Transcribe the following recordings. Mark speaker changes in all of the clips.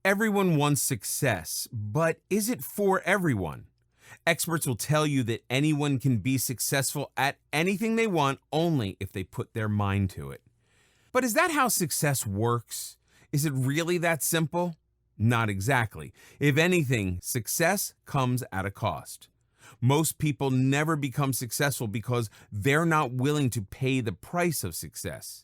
Speaker 1: Everyone wants success, but is it for everyone? Experts will tell you that anyone can be successful at anything they want only if they put their mind to it. But is that how success works? Is it really that simple? Not exactly. If anything, success comes at a cost. Most people never become successful because they're not willing to pay the price of success.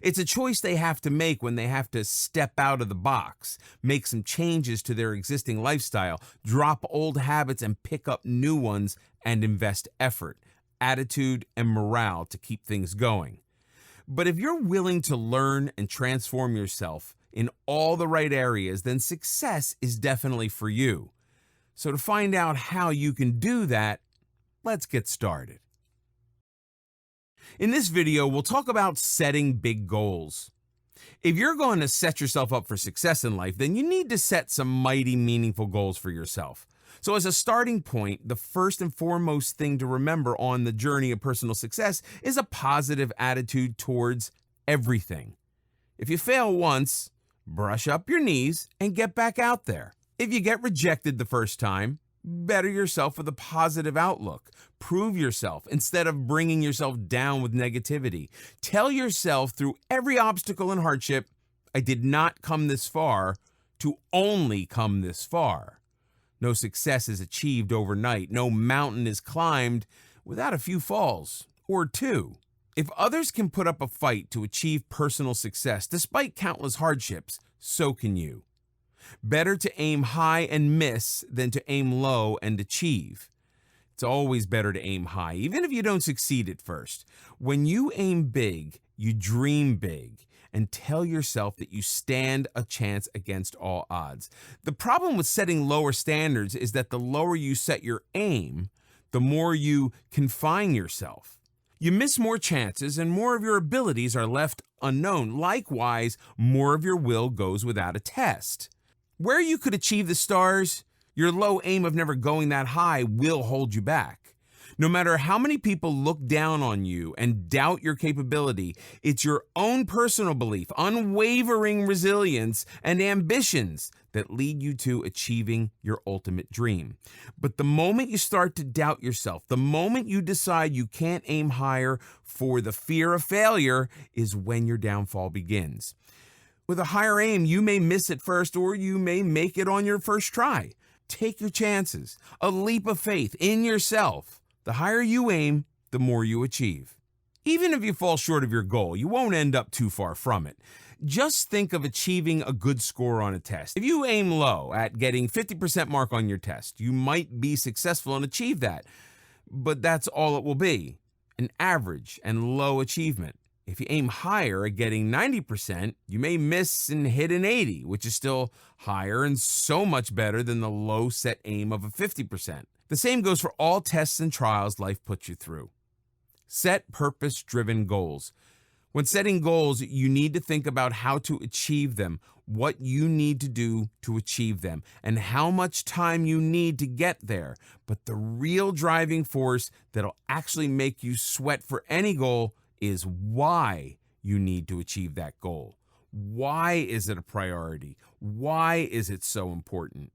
Speaker 1: It's a choice they have to make when they have to step out of the box, make some changes to their existing lifestyle, drop old habits and pick up new ones, and invest effort, attitude, and morale to keep things going. But if you're willing to learn and transform yourself in all the right areas, then success is definitely for you. So to find out how you can do that, let's get started. In this video, we'll talk about setting big goals. If you're going to set yourself up for success in life, then you need to set some mighty meaningful goals for yourself. So as a starting point, the first and foremost thing to remember on the journey of personal success is a positive attitude towards everything. If you fail once, brush up your knees and get back out there. If you get rejected the first time, better yourself with a positive outlook. Prove yourself instead of bringing yourself down with negativity. Tell yourself through every obstacle and hardship, I did not come this far to only come this far. No success is achieved overnight. No mountain is climbed without a few falls, or two. If others can put up a fight to achieve personal success despite countless hardships, so can you. Better to aim high and miss than to aim low and achieve. It's always better to aim high, even if you don't succeed at first. When you aim big, you dream big, and tell yourself that you stand a chance against all odds. The problem with setting lower standards is that the lower you set your aim, the more you confine yourself. You miss more chances and more of your abilities are left unknown. Likewise, more of your will goes without a test. Where you could achieve the stars, your low aim of never going that high will hold you back. No matter how many people look down on you and doubt your capability, it's your own personal belief, unwavering resilience, and ambitions that lead you to achieving your ultimate dream. But the moment you start to doubt yourself, the moment you decide you can't aim higher for the fear of failure, is when your downfall begins. With a higher aim, you may miss it first, or you may make it on your first try. Take your chances, a leap of faith in yourself. The higher you aim, the more you achieve. Even if you fall short of your goal, you won't end up too far from it. Just think of achieving a good score on a test. If you aim low at getting 50% mark on your test, you might be successful and achieve that. But that's all it will be, an average and low achievement. If you aim higher at getting 90%, you may miss and hit an 80, which is still higher and so much better than the low set aim of a 50%. The same goes for all tests and trials life puts you through. Set purpose-driven goals. When setting goals, you need to think about how to achieve them, what you need to do to achieve them, and how much time you need to get there. But the real driving force that'll actually make you sweat for any goal is why you need to achieve that goal. Why is it a priority? Why is it so important?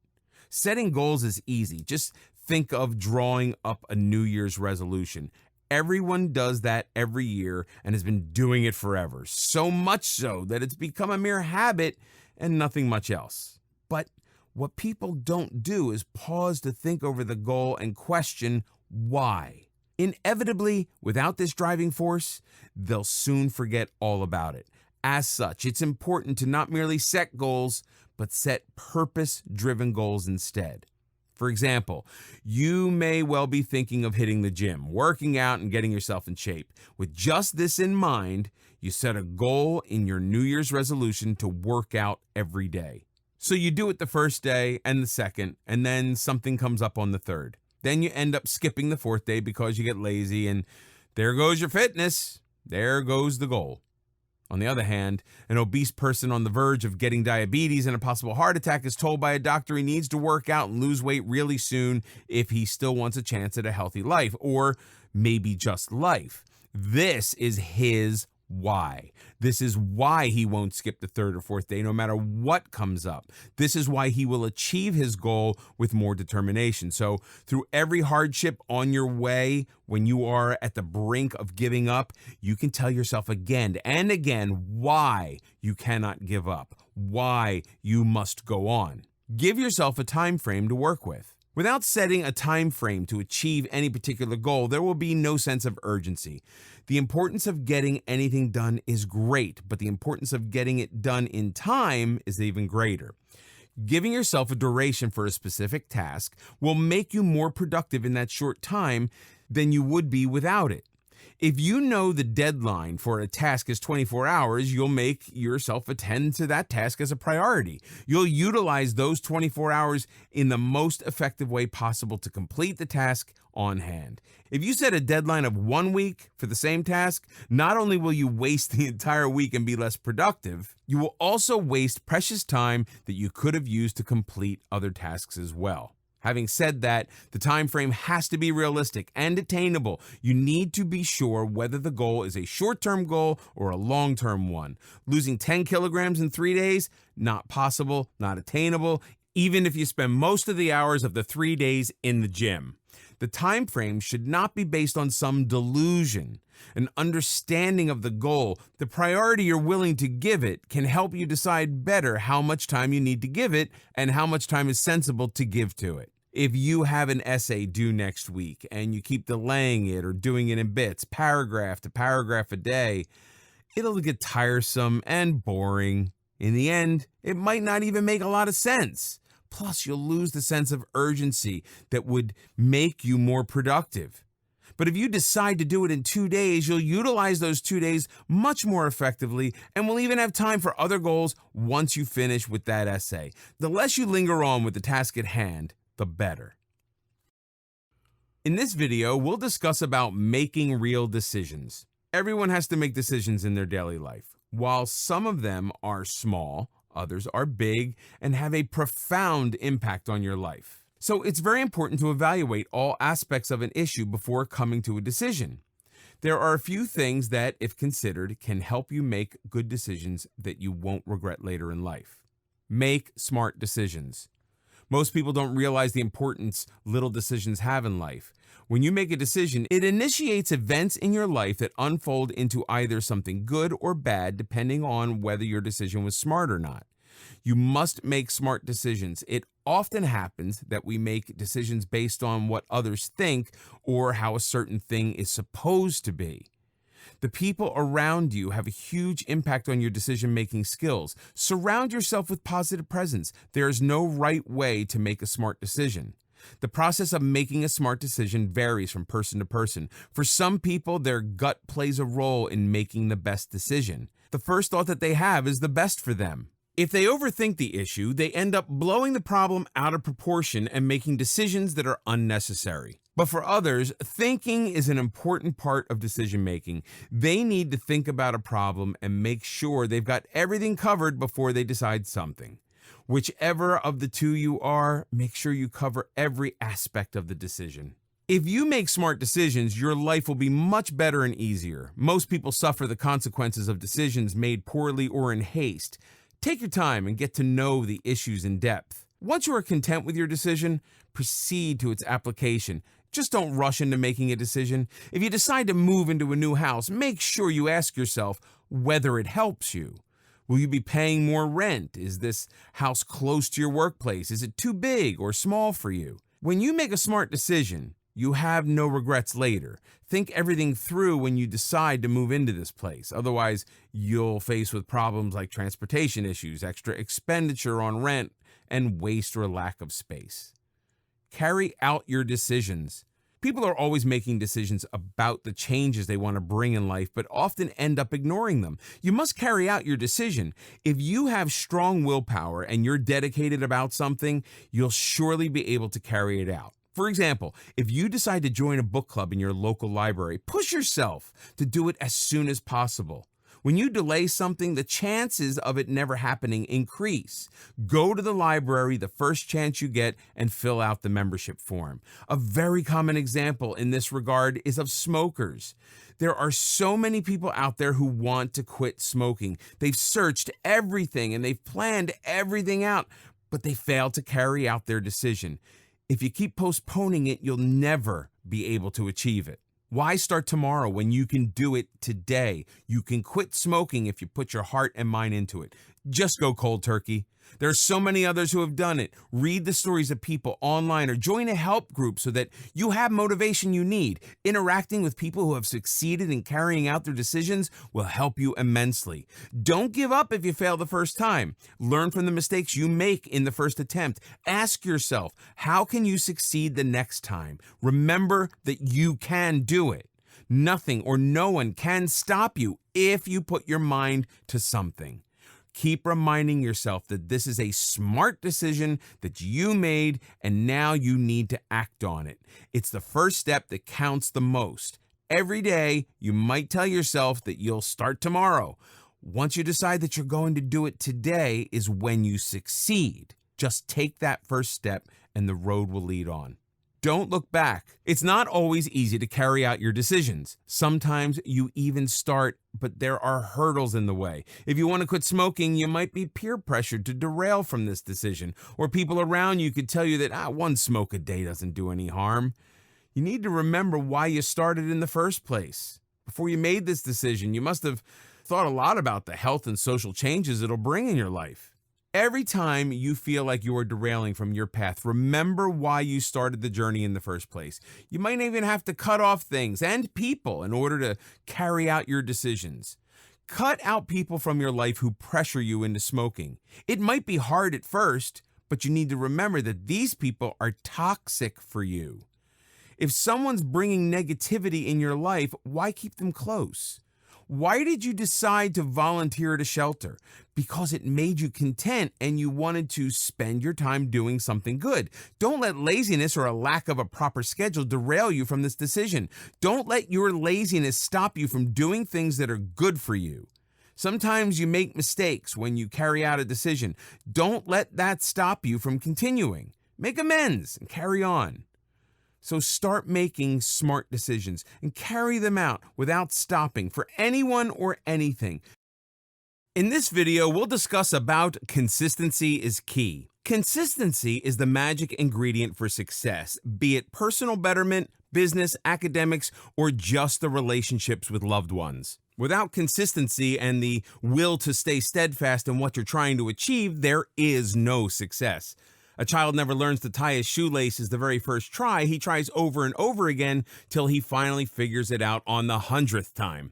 Speaker 1: Setting goals is easy. Just think of drawing up a New Year's resolution. Everyone does that every year and has been doing it forever. So much so that it's become a mere habit and nothing much else. But what people don't do is pause to think over the goal and question why. Inevitably, without this driving force, they'll soon forget all about it. As such, it's important to not merely set goals, but set purpose-driven goals instead. For example, you may well be thinking of hitting the gym, working out, and getting yourself in shape. With just this in mind, you set a goal in your New Year's resolution to work out every day. So you do it the first day and the second, and then something comes up on the third. Then you end up skipping the fourth day because you get lazy, and there goes your fitness. There goes the goal. On the other hand, an obese person on the verge of getting diabetes and a possible heart attack is told by a doctor he needs to work out and lose weight really soon if he still wants a chance at a healthy life, or maybe just life. This is his why. This is why he won't skip the third or fourth day no matter what comes up. This is why he will achieve his goal with more determination. So through every hardship on your way, when you are at the brink of giving up, you can tell yourself again and again why you cannot give up, why you must go on. Give yourself a time frame to work with. Without setting a time frame to achieve any particular goal, there will be no sense of urgency. The importance of getting anything done is great, but the importance of getting it done in time is even greater. Giving yourself a duration for a specific task will make you more productive in that short time than you would be without it. If you know the deadline for a task is 24 hours, you'll make yourself attend to that task as a priority. You'll utilize those 24 hours in the most effective way possible to complete the task on hand. If you set a deadline of 1 week for the same task, not only will you waste the entire week and be less productive, you will also waste precious time that you could have used to complete other tasks as well. Having said that, the time frame has to be realistic and attainable. You need to be sure whether the goal is a short-term goal or a long-term one. Losing 10 kilograms in 3 days? Not possible, not attainable, even if you spend most of the hours of the 3 days in the gym. The time frame should not be based on some delusion. An understanding of the goal, the priority you're willing to give it, can help you decide better how much time you need to give it and how much time is sensible to give to it. If you have an essay due next week and you keep delaying it or doing it in bits, paragraph to paragraph a day, it'll get tiresome and boring. In the end, it might not even make a lot of sense. Plus, you'll lose the sense of urgency that would make you more productive. But if you decide to do it in 2 days, you'll utilize those 2 days much more effectively and will even have time for other goals once you finish with that essay. The less you linger on with the task at hand, the better. In this video, we'll discuss about making real decisions. Everyone has to make decisions in their daily life. While some of them are small, others are big and have a profound impact on your life. So it's very important to evaluate all aspects of an issue before coming to a decision. There are a few things that, if considered, can help you make good decisions that you won't regret later in life. Make smart decisions. Most people don't realize the importance little decisions have in life. When you make a decision, it initiates events in your life that unfold into either something good or bad, depending on whether your decision was smart or not. You must make smart decisions. It often happens that we make decisions based on what others think or how a certain thing is supposed to be. The people around you have a huge impact on your decision-making skills. Surround yourself with positive presence. There is no right way to make a smart decision. The process of making a smart decision varies from person to person. For some people, their gut plays a role in making the best decision. The first thought that they have is the best for them. If they overthink the issue, they end up blowing the problem out of proportion and making decisions that are unnecessary. But for others, thinking is an important part of decision making. They need to think about a problem and make sure they've got everything covered before they decide something. Whichever of the two you are, make sure you cover every aspect of the decision. If you make smart decisions, your life will be much better and easier. Most people suffer the consequences of decisions made poorly or in haste. Take your time and get to know the issues in depth. Once you are content with your decision, proceed to its application. Just don't rush into making a decision. If you decide to move into a new house, make sure you ask yourself whether it helps you. Will you be paying more rent? Is this house close to your workplace? Is it too big or small for you? When you make a smart decision, you have no regrets later. Think everything through when you decide to move into this place. Otherwise, you'll face with problems like transportation issues, extra expenditure on rent, and waste or lack of space. Carry out your decisions. People are always making decisions about the changes they want to bring in life, but often end up ignoring them. You must carry out your decision. If you have strong willpower and you're dedicated about something, you'll surely be able to carry it out. For example, if you decide to join a book club in your local library, push yourself to do it as soon as possible. When you delay something, the chances of it never happening increase. Go to the library the first chance you get and fill out the membership form. A very common example in this regard is of smokers. There are so many people out there who want to quit smoking. They've searched everything and they've planned everything out, but they fail to carry out their decision. If you keep postponing it, you'll never be able to achieve it. Why start tomorrow when you can do it today? You can quit smoking if you put your heart and mind into it. Just go cold turkey. There are so many others who have done it. Read the stories of people online or join a help group so that you have motivation you need. Interacting with people who have succeeded in carrying out their decisions will help you immensely. Don't give up if you fail the first time. Learn from the mistakes you make in the first attempt. Ask yourself, how can you succeed the next time? Remember that you can do it. Nothing or no one can stop you if you put your mind to something. Keep reminding yourself that this is a smart decision that you made and now you need to act on it. It's the first step that counts the most. Every day, you might tell yourself that you'll start tomorrow. Once you decide that you're going to do it today is when you succeed. Just take that first step and the road will lead on. Don't look back. It's not always easy to carry out your decisions. Sometimes you even start, but there are hurdles in the way. If you want to quit smoking, you might be peer pressured to derail from this decision, or people around you could tell you that one smoke a day doesn't do any harm. You need to remember why you started in the first place. Before you made this decision, you must have thought a lot about the health and social changes it'll bring in your life. Every time you feel like you are derailing from your path, remember why you started the journey in the first place. You might even have to cut off things and people in order to carry out your decisions. Cut out people from your life who pressure you into smoking. It might be hard at first, but you need to remember that these people are toxic for you. If someone's bringing negativity in your life, why keep them close? Why did you decide to volunteer at a shelter? Because it made you content and you wanted to spend your time doing something good. Don't let laziness or a lack of a proper schedule derail you from this decision. Don't let your laziness stop you from doing things that are good for you. Sometimes you make mistakes when you carry out a decision. Don't let that stop you from continuing. Make amends and carry on. So start making smart decisions and carry them out without stopping for anyone or anything. In this video, we'll discuss about consistency is key. Consistency is the magic ingredient for success, be it personal betterment, business, academics, or just the relationships with loved ones. Without consistency and the will to stay steadfast in what you're trying to achieve, there is no success. A child never learns to tie his shoelaces the very first try. He tries over and over again till he finally figures it out on the 100th time.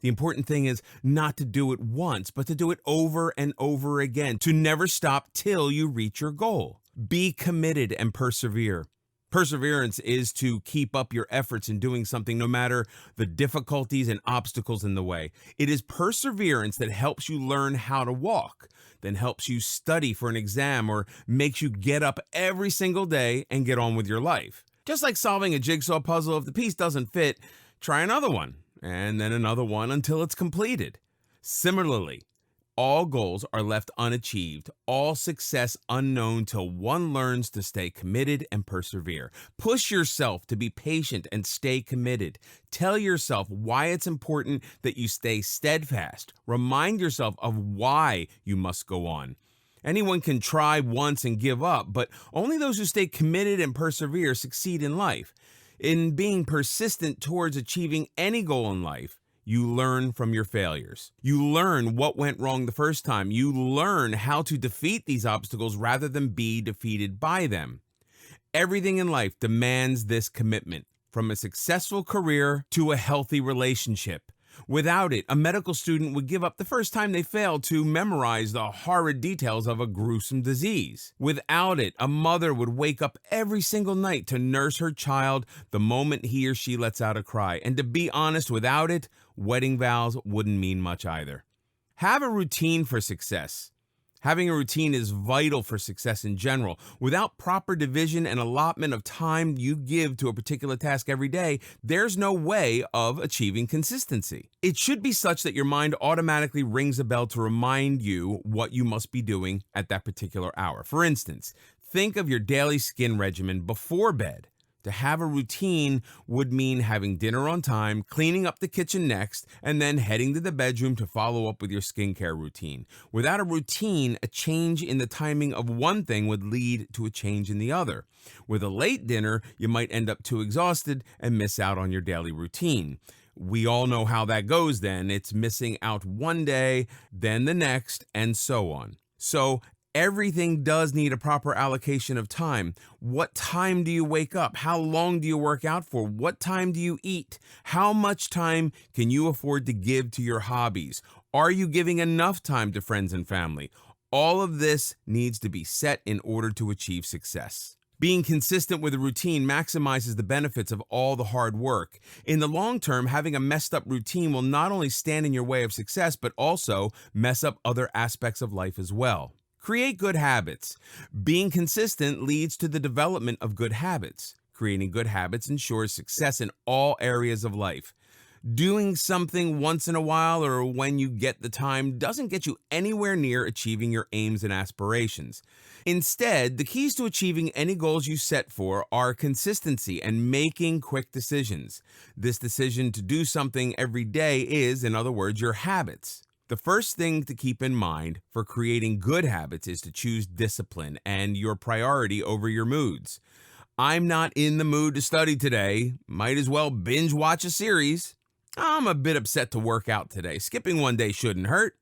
Speaker 1: The important thing is not to do it once, but to do it over and over again, to never stop till you reach your goal. Be committed and persevere. Perseverance is to keep up your efforts in doing something no matter the difficulties and obstacles in the way. It is perseverance that helps you learn how to walk, then helps you study for an exam, or makes you get up every single day and get on with your life. Just like solving a jigsaw puzzle, if the piece doesn't fit, try another one, and then another one until it's completed. Similarly, all goals are left unachieved, all success unknown till one learns to stay committed and persevere. Push yourself to be patient and stay committed. Tell yourself why it's important that you stay steadfast. Remind yourself of why you must go on. Anyone can try once and give up, but only those who stay committed and persevere succeed in life. In being persistent towards achieving any goal in life, you learn from your failures. You learn what went wrong the first time. You learn how to defeat these obstacles rather than be defeated by them. Everything in life demands this commitment, from a successful career to a healthy relationship. Without it, a medical student would give up the first time they failed to memorize the horrid details of a gruesome disease. Without it, a mother would wake up every single night to nurse her child the moment he or she lets out a cry. And to be honest, without it, wedding vows wouldn't mean much either. Have a routine for success. Having a routine is vital for success in general. Without proper division and allotment of time you give to a particular task every day, there's no way of achieving consistency. It should be such that your mind automatically rings a bell to remind you what you must be doing at that particular hour. For instance, think of your daily skin regimen before bed. To have a routine would mean having dinner on time, cleaning up the kitchen next, and then heading to the bedroom to follow up with your skincare routine. Without a routine, a change in the timing of one thing would lead to a change in the other. With a late dinner, you might end up too exhausted and miss out on your daily routine. We all know how that goes then. It's missing out one day, then the next, and so on. So, everything does need a proper allocation of time. What time do you wake up? How long do you work out for? What time do you eat? How much time can you afford to give to your hobbies? Are you giving enough time to friends and family? All of this needs to be set in order to achieve success. Being consistent with a routine maximizes the benefits of all the hard work. In the long term, having a messed up routine will not only stand in your way of success, but also mess up other aspects of life as well. Create good habits. Being consistent leads to the development of good habits. Creating good habits ensures success in all areas of life. Doing something once in a while or when you get the time doesn't get you anywhere near achieving your aims and aspirations. Instead, the keys to achieving any goals you set for are consistency and making quick decisions. This decision to do something every day is, in other words, your habits. The first thing to keep in mind for creating good habits is to choose discipline and your priority over your moods. I'm not in the mood to study today. Might as well binge watch a series. I'm a bit upset to work out today. Skipping one day shouldn't hurt.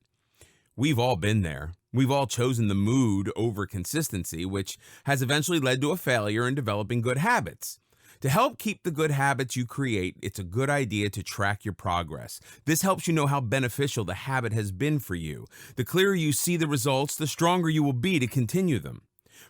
Speaker 1: We've all been there. We've all chosen the mood over consistency, which has eventually led to a failure in developing good habits. To help keep the good habits you create, it's a good idea to track your progress. This helps you know how beneficial the habit has been for you. The clearer you see the results, the stronger you will be to continue them.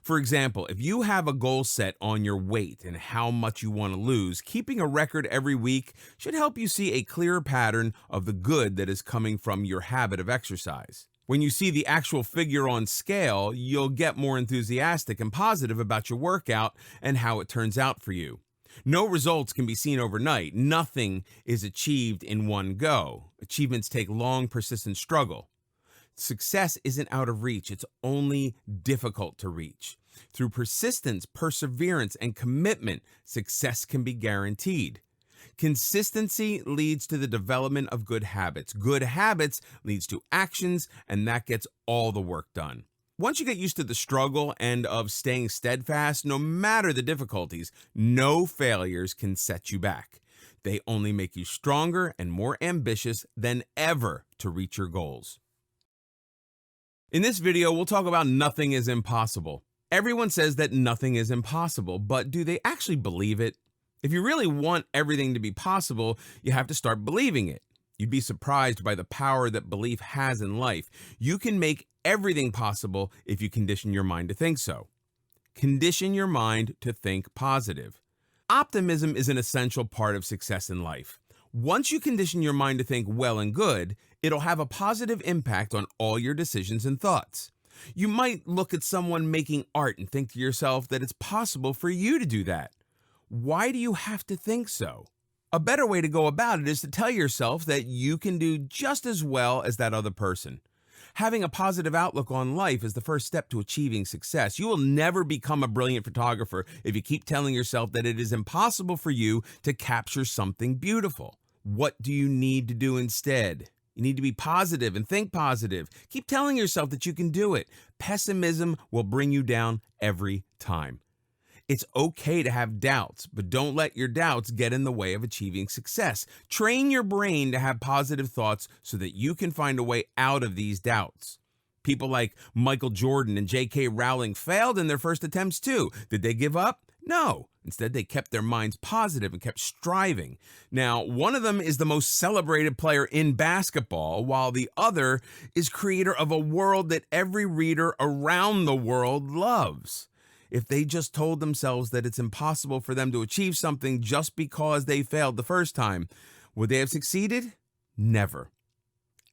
Speaker 1: For example, if you have a goal set on your weight and how much you want to lose, keeping a record every week should help you see a clearer pattern of the good that is coming from your habit of exercise. When you see the actual figure on scale, you'll get more enthusiastic and positive about your workout and how it turns out for you. No results can be seen overnight. Nothing is achieved in one go. Achievements take long, persistent struggle. Success isn't out of reach. It's only difficult to reach. Through persistence, perseverance, and commitment, success can be guaranteed. Consistency leads to the development of good habits. Good habits leads to actions, and that gets all the work done. Once you get used to the struggle and of staying steadfast, no matter the difficulties, no failures can set you back. They only make you stronger and more ambitious than ever to reach your goals. In this video, we'll talk about nothing is impossible. Everyone says that nothing is impossible, but do they actually believe it? If you really want everything to be possible, you have to start believing it. You'd be surprised by the power that belief has in life. You can make everything possible if you condition your mind to think so. Condition your mind to think positive. Optimism is an essential part of success in life. Once you condition your mind to think well and good, it'll have a positive impact on all your decisions and thoughts. You might look at someone making art and think to yourself that it's possible for you to do that. Why do you have to think so? A better way to go about it is to tell yourself that you can do just as well as that other person. Having a positive outlook on life is the first step to achieving success. You will never become a brilliant photographer if you keep telling yourself that it is impossible for you to capture something beautiful. What do you need to do instead? You need to be positive and think positive. Keep telling yourself that you can do it. Pessimism will bring you down every time. It's okay to have doubts, but don't let your doubts get in the way of achieving success. Train your brain to have positive thoughts so that you can find a way out of these doubts. People like Michael Jordan and J.K. Rowling failed in their first attempts too. Did they give up? No. Instead, they kept their minds positive and kept striving. Now, one of them is the most celebrated player in basketball, while the other is creator of a world that every reader around the world loves. If they just told themselves that it's impossible for them to achieve something just because they failed the first time, would they have succeeded? Never.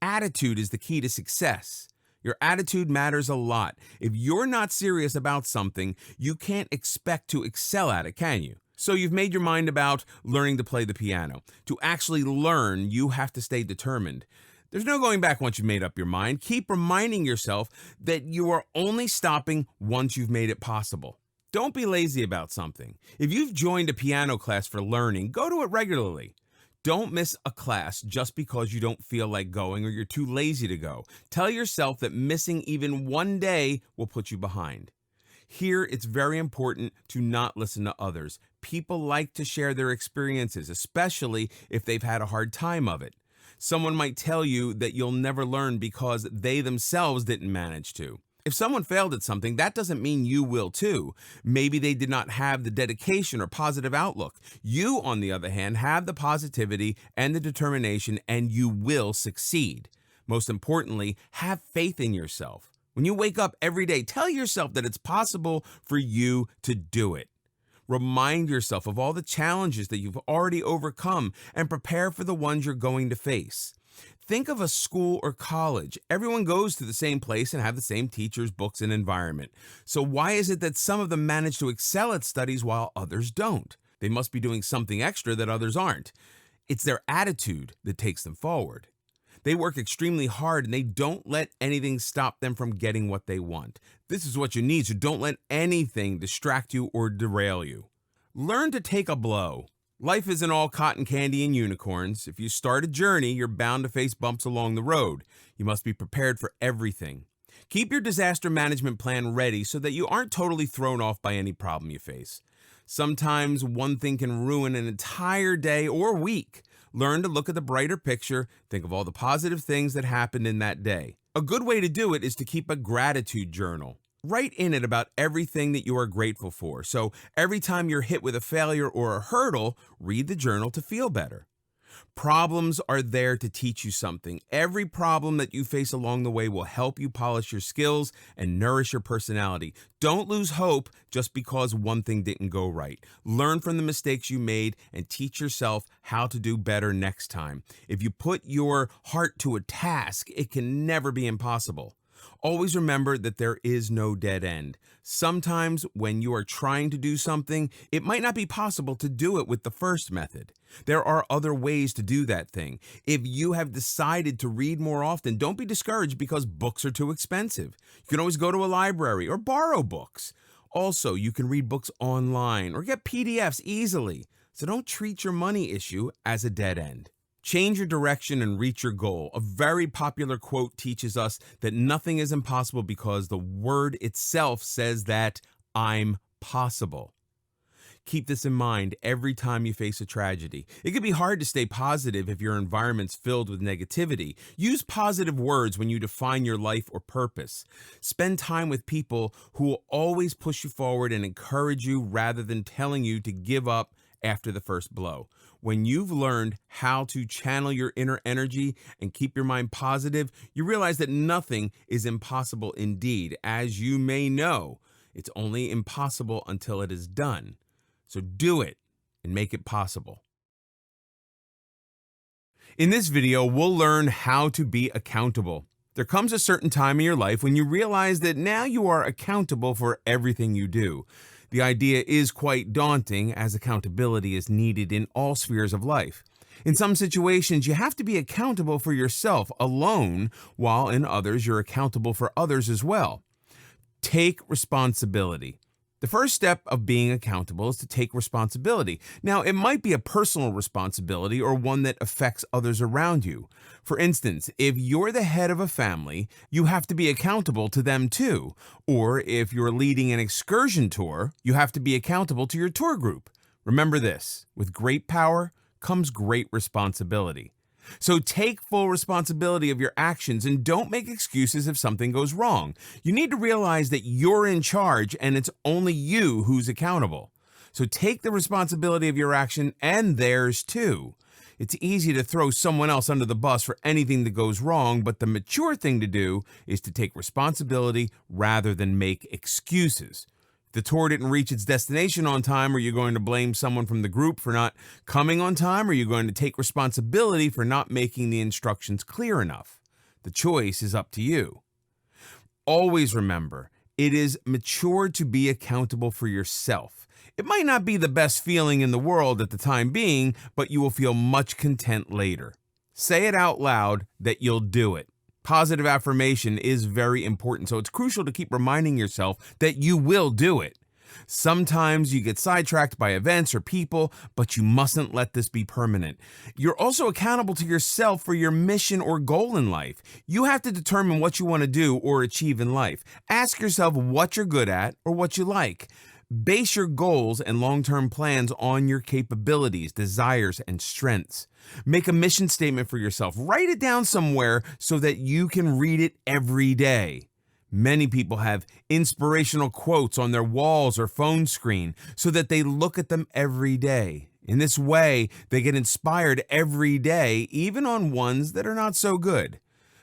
Speaker 1: Attitude is the key to success. Your attitude matters a lot. If you're not serious about something, you can't expect to excel at it, can you? So you've made your mind about learning to play the piano. To actually learn, you have to stay determined. There's no going back once you've made up your mind. Keep reminding yourself that you are only stopping once you've made it possible. Don't be lazy about something. If you've joined a piano class for learning, go to it regularly. Don't miss a class just because you don't feel like going or you're too lazy to go. Tell yourself that missing even one day will put you behind. Here, it's very important to not listen to others. People like to share their experiences, especially if they've had a hard time of it. Someone might tell you that you'll never learn because they themselves didn't manage to. If someone failed at something, that doesn't mean you will too. Maybe they did not have the dedication or positive outlook. You, on the other hand, have the positivity and the determination, and you will succeed. Most importantly, have faith in yourself. When you wake up every day, tell yourself that it's possible for you to do it. Remind yourself of all the challenges that you've already overcome and prepare for the ones you're going to face. Think of a school or college. Everyone goes to the same place and have the same teachers, books, and environment. So why is it that some of them manage to excel at studies while others don't? They must be doing something extra that others aren't. It's their attitude that takes them forward. They work extremely hard and they don't let anything stop them from getting what they want. This is what you need, so don't let anything distract you or derail you. Learn to take a blow. Life isn't all cotton candy and unicorns. If you start a journey, you're bound to face bumps along the road. You must be prepared for everything. Keep your disaster management plan ready so that you aren't totally thrown off by any problem you face. Sometimes one thing can ruin an entire day or week. Learn to look at the brighter picture, think of all the positive things that happened in that day. A good way to do it is to keep a gratitude journal. Write in it about everything that you are grateful for. So every time you're hit with a failure or a hurdle, read the journal to feel better. Problems are there to teach you something. Every problem that you face along the way will help you polish your skills and nourish your personality. Don't lose hope just because one thing didn't go right. Learn from the mistakes you made and teach yourself how to do better next time. If you put your heart to a task, it can never be impossible. Always remember that there is no dead end. Sometimes when you are trying to do something, it might not be possible to do it with the first method. There are other ways to do that thing. If you have decided to read more often, don't be discouraged because books are too expensive. You can always go to a library or borrow books. Also, you can read books online or get PDFs easily. So don't treat your money issue as a dead end. Change your direction and reach your goal. A very popular quote teaches us that nothing is impossible because the word itself says that I'm possible. Keep this in mind every time you face a tragedy. It can be hard to stay positive if your environment's filled with negativity. Use positive words when you define your life or purpose. Spend time with people who will always push you forward and encourage you rather than telling you to give up after the first blow. When you've learned how to channel your inner energy and keep your mind positive, you realize that nothing is impossible indeed. As you may know, it's only impossible until it is done. So do it and make it possible. In this video, we'll learn how to be accountable. There comes a certain time in your life when you realize that now you are accountable for everything you do. The idea is quite daunting, as accountability is needed in all spheres of life. In some situations, you have to be accountable for yourself alone, while in others, you're accountable for others as well. Take responsibility. The first step of being accountable is to take responsibility. Now, it might be a personal responsibility or one that affects others around you. For instance, if you're the head of a family, you have to be accountable to them too. Or if you're leading an excursion tour, you have to be accountable to your tour group. Remember this, with great power comes great responsibility. So take full responsibility of your actions and don't make excuses if something goes wrong. You need to realize that you're in charge and it's only you who's accountable. So take the responsibility of your action and theirs too. It's easy to throw someone else under the bus for anything that goes wrong, but the mature thing to do is to take responsibility rather than make excuses. If the tour didn't reach its destination on time, are you going to blame someone from the group for not coming on time, or are you going to take responsibility for not making the instructions clear enough? The choice is up to you. always remember, it is mature to be accountable for yourself. It might not be the best feeling in the world at the time being, but you will feel much content later. Say it out loud that you'll do it. Positive affirmation is very important, so it's crucial to keep reminding yourself that you will do it. Sometimes you get sidetracked by events or people, but you mustn't let this be permanent. You're also accountable to yourself for your mission or goal in life. You have to determine what you want to do or achieve in life. Ask yourself what you're good at or what you like. Base your goals and long-term plans on your capabilities, desires, and strengths. Make a mission statement for yourself. Write it down somewhere so that you can read it every day. Many people have inspirational quotes on their walls or phone screen so that they look at them every day. In this way, they get inspired every day, even on ones that are not so good.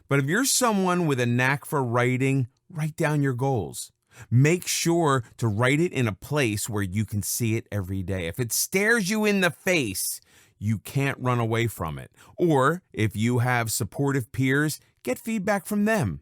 Speaker 1: But if you're someone with a knack for writing, write down your goals. Make sure to write it in a place where you can see it every day. If it stares you in the face, you can't run away from it. Or if you have supportive peers, get feedback from them.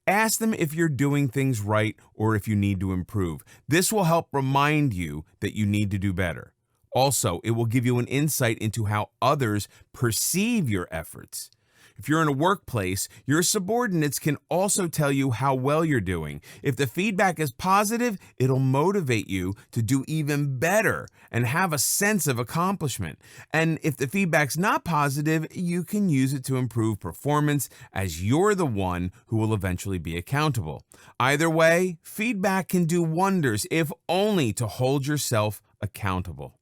Speaker 1: Ask them if you're doing things right or if you need to improve. This will help remind you that you need to do better. Also, it will give you an insight into how others perceive your efforts. If you're in a workplace, your subordinates can also tell you how well you're doing. If the feedback is positive, it'll motivate you to do even better and have a sense of accomplishment. And if the feedback's not positive, you can use it to improve performance, as you're the one who will eventually be accountable. Either way, feedback can do wonders, if only to hold yourself accountable.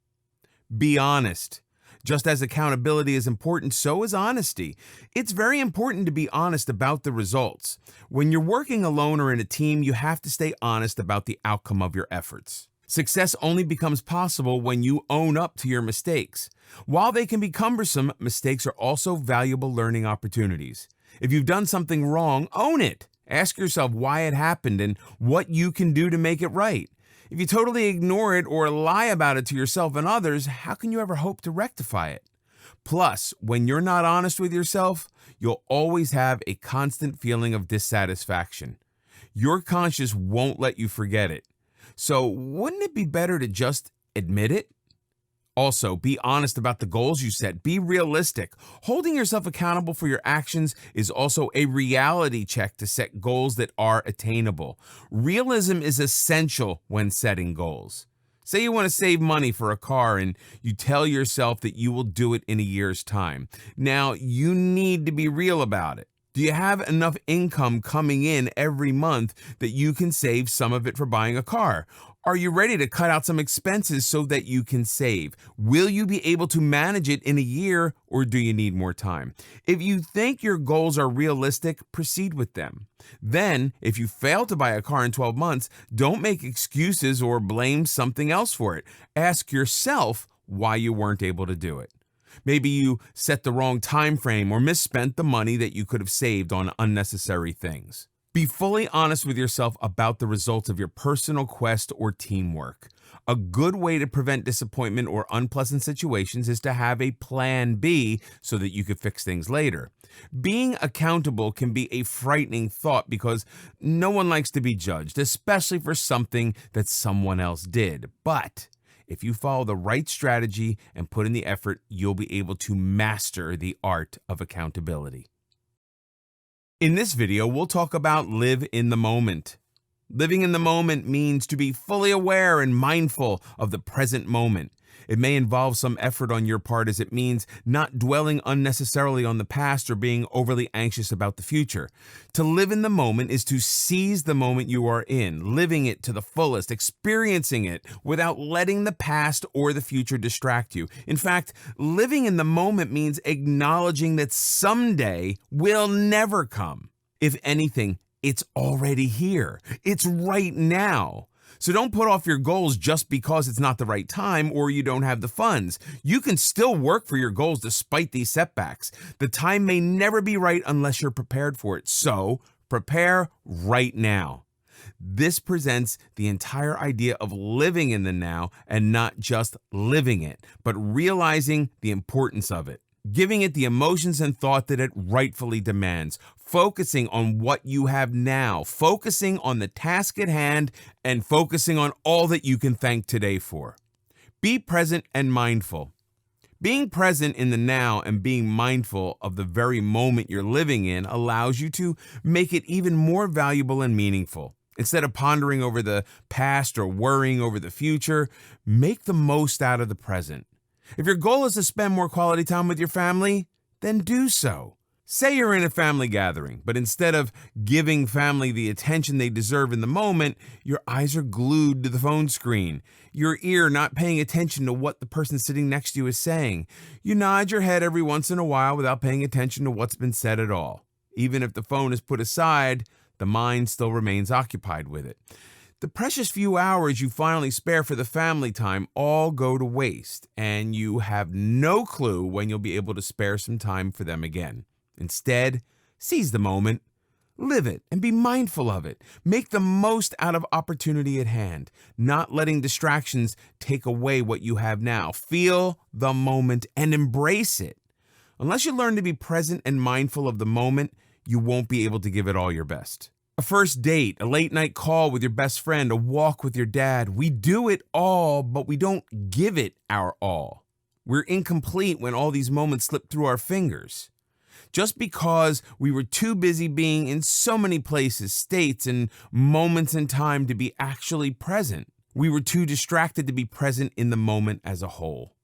Speaker 1: Be honest. Just as accountability is important, so is honesty. It's very important to be honest about the results. When you're working alone or in a team, you have to stay honest about the outcome of your efforts. Success only becomes possible when you own up to your mistakes. While they can be cumbersome, mistakes are also valuable learning opportunities. If you've done something wrong, own it. Ask yourself why it happened and what you can do to make it right. If you totally ignore it or lie about it to yourself and others, how can you ever hope to rectify it? Plus, when you're not honest with yourself, you'll always have a constant feeling of dissatisfaction. Your conscience won't let you forget it. So, wouldn't it be better to just admit it? Also, be honest about the goals you set. Be realistic. Holding yourself accountable for your actions is also a reality check to set goals that are attainable. Realism is essential when setting goals. Say you want to save money for a car and you tell yourself that you will do it in a year's time. Now, you need to be real about it. Do you have enough income coming in every month that you can save some of it for buying a car? Are you ready to cut out some expenses so that you can save? Will you be able to manage it in a year, or do you need more time? If you think your goals are realistic, proceed with them. Then, if you fail to buy a car in 12 months, don't make excuses or blame something else for it. Ask yourself why you weren't able to do it. Maybe you set the wrong time frame or misspent the money that you could have saved on unnecessary things. Be fully honest with yourself about the results of your personal quest or teamwork. A good way to prevent disappointment or unpleasant situations is to have a plan B so that you can fix things later. Being accountable can be a frightening thought because no one likes to be judged, especially for something that someone else did. But if you follow the right strategy and put in the effort, you'll be able to master the art of accountability. In this video, we'll talk about live in the moment. Living in the moment means to be fully aware and mindful of the present moment. It may involve some effort on your part, as it means not dwelling unnecessarily on the past or being overly anxious about the future. To live in the moment is to seize the moment you are in, living it to the fullest, experiencing it without letting the past or the future distract you. In fact, living in the moment means acknowledging that someday will never come. If anything, it's already here. It's right now. So don't put off your goals just because it's not the right time or you don't have the funds. You can still work for your goals despite these setbacks. The time may never be right unless you're prepared for it. So prepare right now. This presents the entire idea of living in the now and not just living it, but realizing the importance of it. giving it the emotions and thought that it rightfully demands, focusing on what you have now, focusing on the task at hand, and focusing on all that you can thank today for. Be present and mindful. Being present in the now and being mindful of the very moment you're living in allows you to make it even more valuable and meaningful. Instead of pondering over the past or worrying over the future, make the most out of the present. If your goal is to spend more quality time with your family, then do so. Say you're in a family gathering, but instead of giving family the attention they deserve in the moment, your eyes are glued to the phone screen, your ear not paying attention to what the person sitting next to you is saying. You nod your head every once in a while without paying attention to what's been said at all. Even if the phone is put aside, the mind still remains occupied with it. The precious few hours you finally spare for the family time all go to waste, and you have no clue when you'll be able to spare some time for them again. Instead, seize the moment, live it, and be mindful of it. Make the most out of opportunity at hand, not letting distractions take away what you have now. Feel the moment and embrace it. Unless you learn to be present and mindful of the moment, you won't be able to give it all your best. A first date, a late night call with your best friend, a walk with your dad. We do it all, but we don't give it our all. We're incomplete when all these moments slip through our fingers. Just because we were too busy being in so many places, states, and moments in time to be actually present. We were too distracted to be present in the moment as a whole.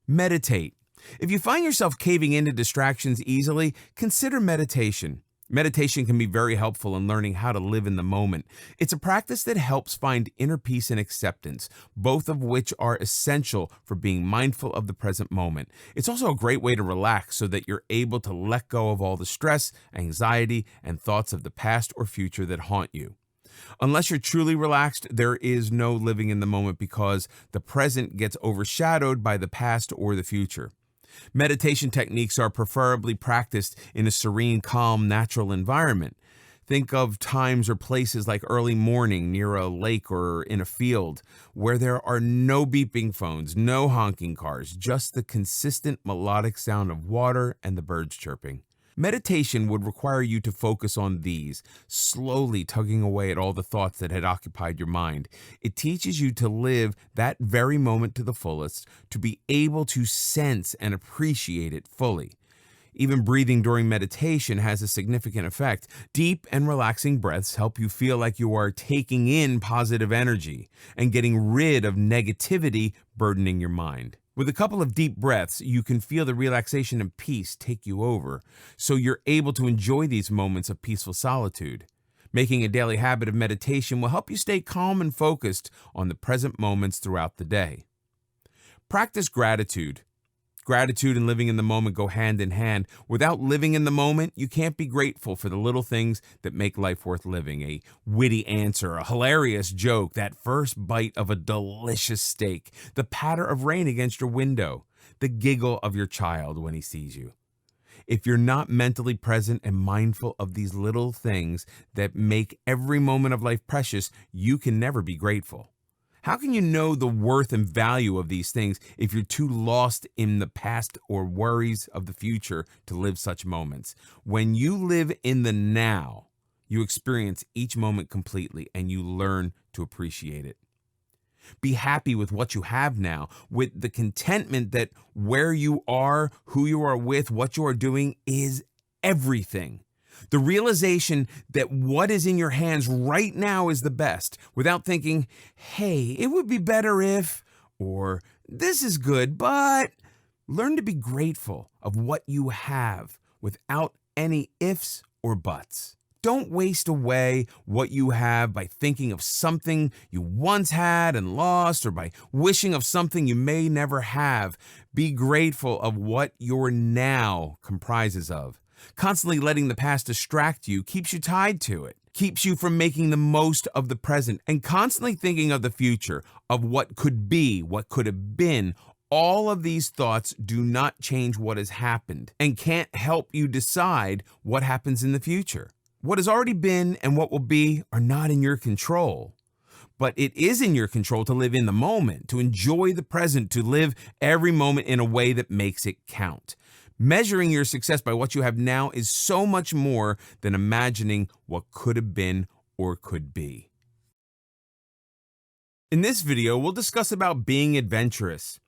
Speaker 1: Meditate. If you find yourself caving into distractions easily, consider meditation. Meditation can be very helpful in learning how to live in the moment. It's a practice that helps find inner peace and acceptance, both of which are essential for being mindful of the present moment. It's also a great way to relax so that you're able to let go of all the stress, anxiety, and thoughts of the past or future that haunt you. Unless you're truly relaxed, there is no living in the moment because the present gets overshadowed by the past or the future. Meditation techniques are preferably practiced in a serene, calm, natural environment. Think of times or places like early morning near a lake or in a field where there are no beeping phones, no honking cars, just the consistent melodic sound of water and the birds chirping. Meditation would require you to focus on these, slowly tugging away at all the thoughts that had occupied your mind. It teaches you to live that very moment to the fullest, to be able to sense and appreciate it fully. Even breathing during meditation has a significant effect. Deep and relaxing breaths help you feel like you are taking in positive energy and getting rid of negativity burdening your mind. With a couple of deep breaths, you can feel the relaxation and peace take you over, so you're able to enjoy these moments of peaceful solitude. Making a daily habit of meditation will help you stay calm and focused on the present moments throughout the day. Practice gratitude. Gratitude and living in the moment go hand in hand. Without living in the moment, you can't be grateful for the little things that make life worth living. A witty answer, a hilarious joke, that first bite of a delicious steak, the patter of rain against your window, the giggle of your child when he sees you. If you're not mentally present and mindful of these little things that make every moment of life precious, you can never be grateful. How can you know the worth and value of these things if you're too lost in the past or worries of the future to live such moments? When you live in the now, you experience each moment completely and you learn to appreciate it. Be happy with what you have now, with the contentment that where you are, who you are with, what you are doing is everything. The realization that what is in your hands right now is the best, without thinking, hey, it would be better if, or this is good, but learn to be grateful of what you have without any ifs or buts. Don't waste away what you have by thinking of something you once had and lost, or by wishing of something you may never have. Be grateful of what your now comprises of. Constantly letting the past distract you keeps you tied to it, keeps you from making the most of the present, and constantly thinking of the future, of what could be, what could have been. All of these thoughts do not change what has happened and can't help you decide what happens in the future. What has already been and what will be are not in your control. But it is in your control to live in the moment, to enjoy the present, to live every moment in a way that makes it count. Measuring your success by what you have now is so much more than imagining what could have been or could be. In this video, we'll discuss about being adventurous.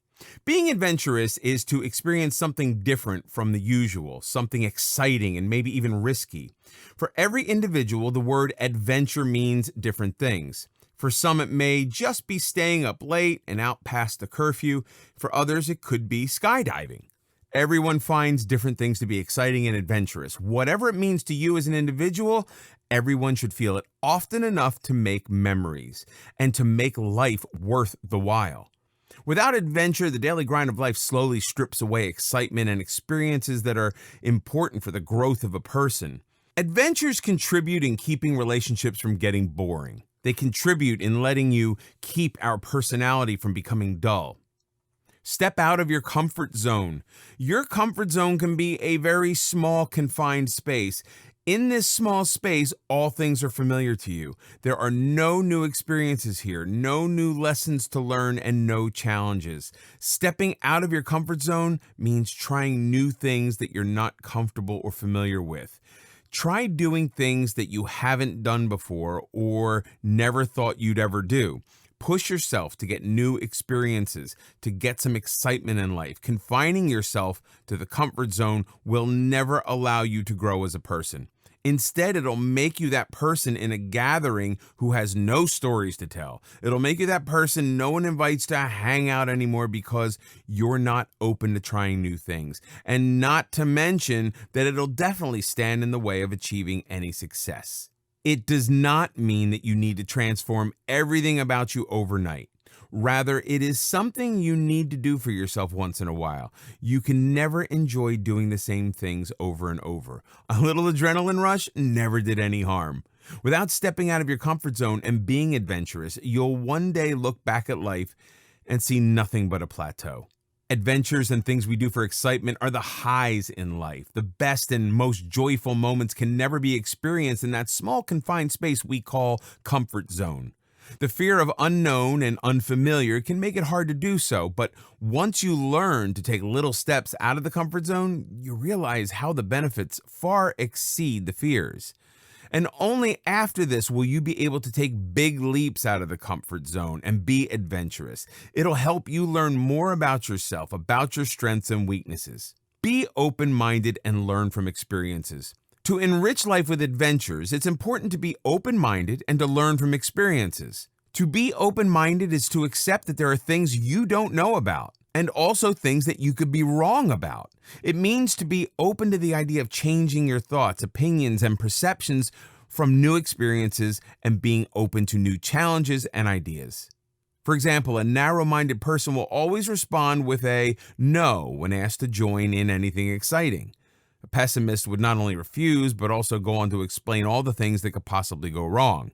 Speaker 1: Being adventurous is to experience something different from the usual, something exciting and maybe even risky. For every individual, the word adventure means different things. For some, it may just be staying up late and out past the curfew. For others, it could be skydiving. Everyone finds different things to be exciting and adventurous. Whatever it means to you as an individual, everyone should feel it often enough to make memories and to make life worth the while. Without adventure, the daily grind of life slowly strips away excitement and experiences that are important for the growth of a person. Adventures contribute in keeping relationships from getting boring. They contribute in letting you keep our personality from becoming dull. Step out of your comfort zone. Your comfort zone can be a very small, confined space. In this small space, all things are familiar to you. There are no new experiences here, no new lessons to learn, and no challenges. Stepping out of your comfort zone means trying new things that you're not comfortable or familiar with. Try doing things that you haven't done before or never thought you'd ever do. Push yourself to get new experiences, to get some excitement in life. Confining yourself to the comfort zone will never allow you to grow as a person. Instead, it'll make you that person in a gathering who has no stories to tell. It'll make you that person no one invites to hang out anymore because you're not open to trying new things. And not to mention that it'll definitely stand in the way of achieving any success. It does not mean that you need to transform everything about you overnight. Rather, it is something you need to do for yourself once in a while. You can never enjoy doing the same things over and over. A little adrenaline rush never did any harm. Without stepping out of your comfort zone and being adventurous, you'll one day look back at life and see nothing but a plateau. Adventures and things we do for excitement are the highs in life. The best and most joyful moments can never be experienced in that small confined space we call comfort zone. The fear of unknown and unfamiliar can make it hard to do so, but once you learn to take little steps out of the comfort zone, you realize how the benefits far exceed the fears. And only after this will you be able to take big leaps out of the comfort zone and be adventurous. It'll help you learn more about yourself, about your strengths and weaknesses. Be open-minded and learn from experiences. To enrich life with adventures, it's important to be open-minded and to learn from experiences. To be open-minded is to accept that there are things you don't know about, and also things that you could be wrong about. It means to be open to the idea of changing your thoughts, opinions, and perceptions from new experiences and being open to new challenges and ideas. For example, a narrow-minded person will always respond with a no when asked to join in anything exciting. A pessimist would not only refuse, but also go on to explain all the things that could possibly go wrong.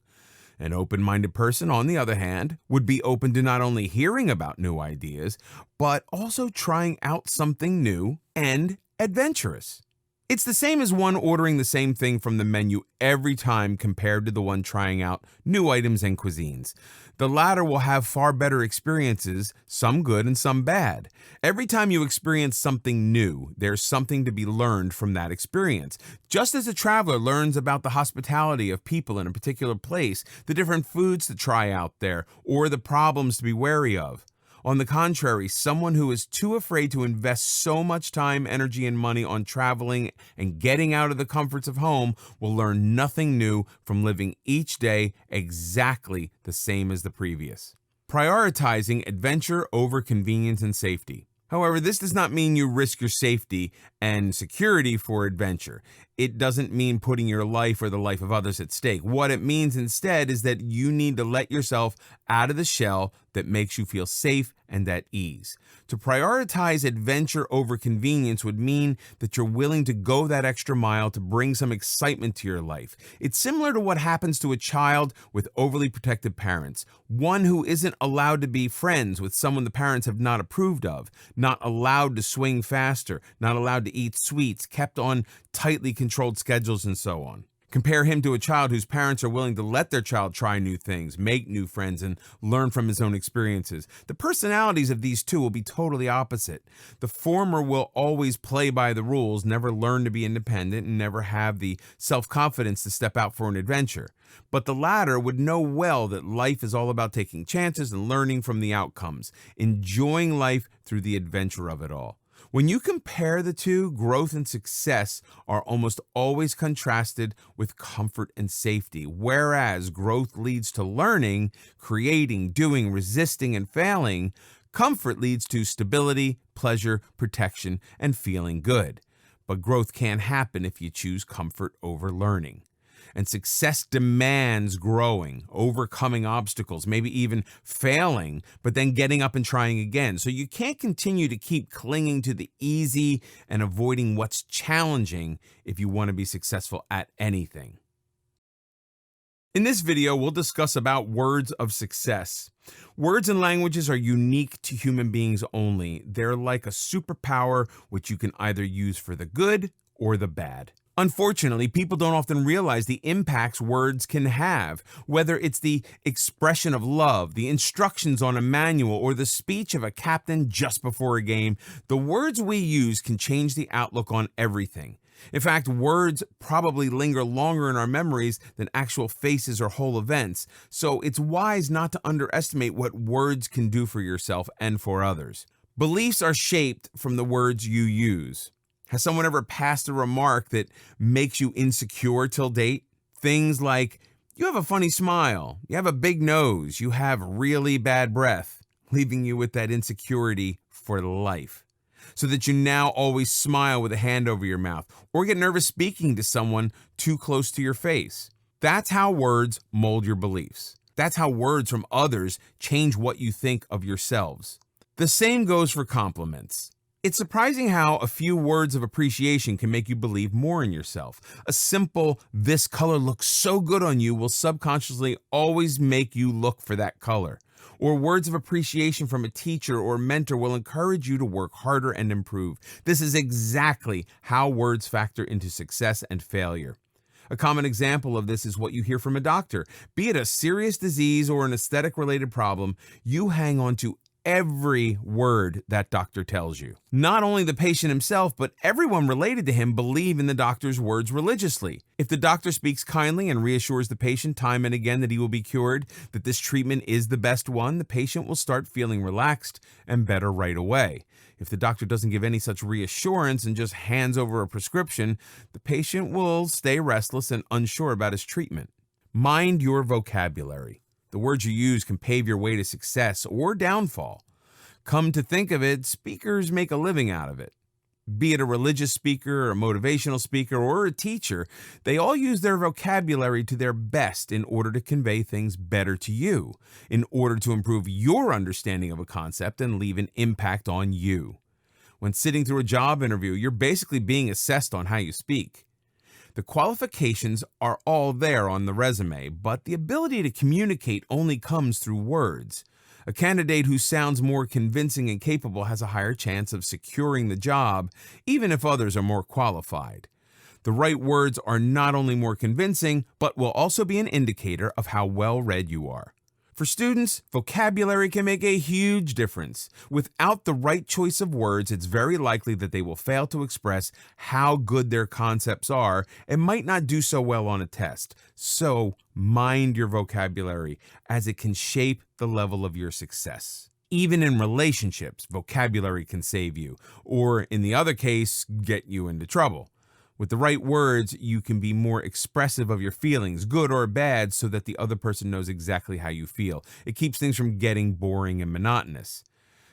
Speaker 1: An open-minded person, on the other hand, would be open to not only hearing about new ideas, but also trying out something new and adventurous. It's the same as one ordering the same thing from the menu every time compared to the one trying out new items and cuisines. The latter will have far better experiences, some good and some bad. Every time you experience something new, there's something to be learned from that experience. Just as a traveler learns about the hospitality of people in a particular place, the different foods to try out there, or the problems to be wary of. On the contrary, someone who is too afraid to invest so much time, energy, and money on traveling and getting out of the comforts of home will learn nothing new from living each day exactly the same as the previous. Prioritizing adventure over convenience and safety. However, this does not mean you risk your safety and security for adventure. It doesn't mean putting your life or the life of others at stake. What it means instead is that you need to let yourself out of the shell that makes you feel safe and at ease. To prioritize adventure over convenience would mean that you're willing to go that extra mile to bring some excitement to your life. It's similar to what happens to a child with overly protective parents, one who isn't allowed to be friends with someone the parents have not approved of, not allowed to swing faster, not allowed to eat sweets, kept on tightly controlled schedules, and so on. Compare him to a child whose parents are willing to let their child try new things, make new friends, and learn from his own experiences. The personalities of these two will be totally opposite. The former will always play by the rules, never learn to be independent, and never have the self-confidence to step out for an adventure. But the latter would know well that life is all about taking chances and learning from the outcomes, enjoying life through the adventure of it all. When you compare the two, growth and success are almost always contrasted with comfort and safety, whereas growth leads to learning, creating, doing, resisting, and failing. Comfort leads to stability, pleasure, protection, and feeling good. But growth can't happen if you choose comfort over learning. And success demands growing, overcoming obstacles, maybe even failing, but then getting up and trying again. So you can't continue to keep clinging to the easy and avoiding what's challenging if you want to be successful at anything. In this video, we'll discuss about words of success. Words and languages are unique to human beings only. They're like a superpower which you can either use for the good or the bad. Unfortunately, people don't often realize the impacts words can have, whether it's the expression of love, the instructions on a manual, or the speech of a captain just before a game. The words we use can change the outlook on everything. In fact, words probably linger longer in our memories than actual faces or whole events, so it's wise not to underestimate what words can do for yourself and for others. Beliefs are shaped from the words you use. Has someone ever passed a remark that makes you insecure till date? Things like, you have a funny smile, you have a big nose, you have really bad breath, leaving you with that insecurity for life. So that you now always smile with a hand over your mouth, or get nervous speaking to someone too close to your face. That's how words mold your beliefs. That's how words from others change what you think of yourselves. The same goes for compliments. It's surprising how a few words of appreciation can make you believe more in yourself. A simple, "this color looks so good on you," will subconsciously always make you look for that color. Or words of appreciation from a teacher or mentor will encourage you to work harder and improve. This is exactly how words factor into success and failure. A common example of this is what you hear from a doctor. Be it a serious disease or an aesthetic-related problem, you hang on to every word that doctor tells you. Not only the patient himself, but everyone related to him believe in the doctor's words religiously. If the doctor speaks kindly and reassures the patient time and again that he will be cured, that this treatment is the best one, the patient will start feeling relaxed and better right away. If the doctor doesn't give any such reassurance and just hands over a prescription, the patient will stay restless and unsure about his treatment. Mind your vocabulary. The words you use can pave your way to success or downfall. Come to think of it, speakers make a living out of it. Be it a religious speaker, a motivational speaker, or a teacher, they all use their vocabulary to their best in order to convey things better to you, in order to improve your understanding of a concept and leave an impact on you. When sitting through a job interview, you're basically being assessed on how you speak. The qualifications are all there on the resume, but the ability to communicate only comes through words. A candidate who sounds more convincing and capable has a higher chance of securing the job, even if others are more qualified. The right words are not only more convincing, but will also be an indicator of how well read you are. For students, vocabulary can make a huge difference. Without the right choice of words, it's very likely that they will fail to express how good their concepts are and might not do so well on a test. So, mind your vocabulary, as it can shape the level of your success. Even in relationships, vocabulary can save you, or in the other case, get you into trouble. With the right words, you can be more expressive of your feelings, good or bad, so that the other person knows exactly how you feel. It keeps things from getting boring and monotonous.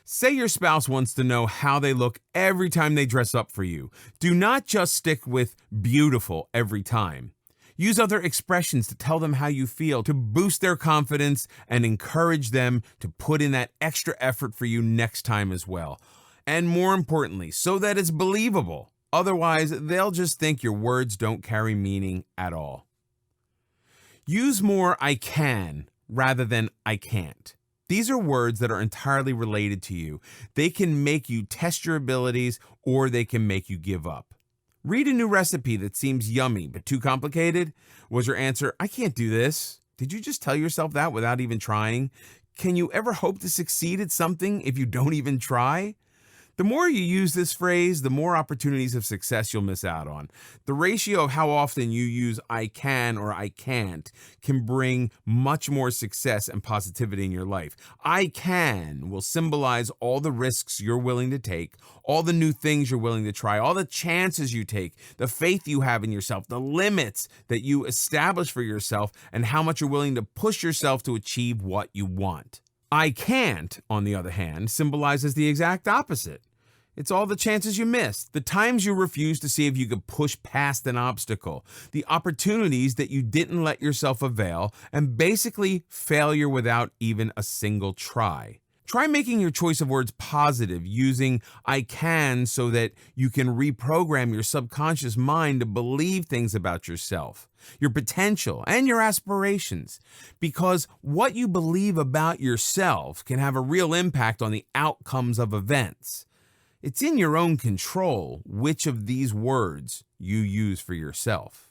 Speaker 1: Say your spouse wants to know how they look every time they dress up for you. Do not just stick with beautiful every time. Use other expressions to tell them how you feel, to boost their confidence and encourage them to put in that extra effort for you next time as well. And more importantly, so that it's believable. Otherwise, they'll just think your words don't carry meaning at all. Use more "I can" rather than "I can't." These are words that are entirely related to you. They can make you test your abilities or they can make you give up. Read a new recipe that seems yummy but too complicated? Was your answer, I can't do this? Did you just tell yourself that without even trying? Can you ever hope to succeed at something if you don't even try? The more you use this phrase, the more opportunities of success you'll miss out on. The ratio of how often you use I can or I can't can bring much more success and positivity in your life. I can will symbolize all the risks you're willing to take, all the new things you're willing to try, all the chances you take, the faith you have in yourself, the limits that you establish for yourself, and how much you're willing to push yourself to achieve what you want. I can't, on the other hand, symbolizes the exact opposite. It's all the chances you missed, the times you refused to see if you could push past an obstacle, the opportunities that you didn't let yourself avail, and basically failure without even a single try. Try making your choice of words positive, using I can so that you can reprogram your subconscious mind to believe things about yourself, your potential, and your aspirations. Because what you believe about yourself can have a real impact on the outcomes of events. It's in your own control which of these words you use for yourself.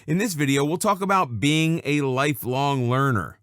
Speaker 1: In this video, we'll talk about being a lifelong learner.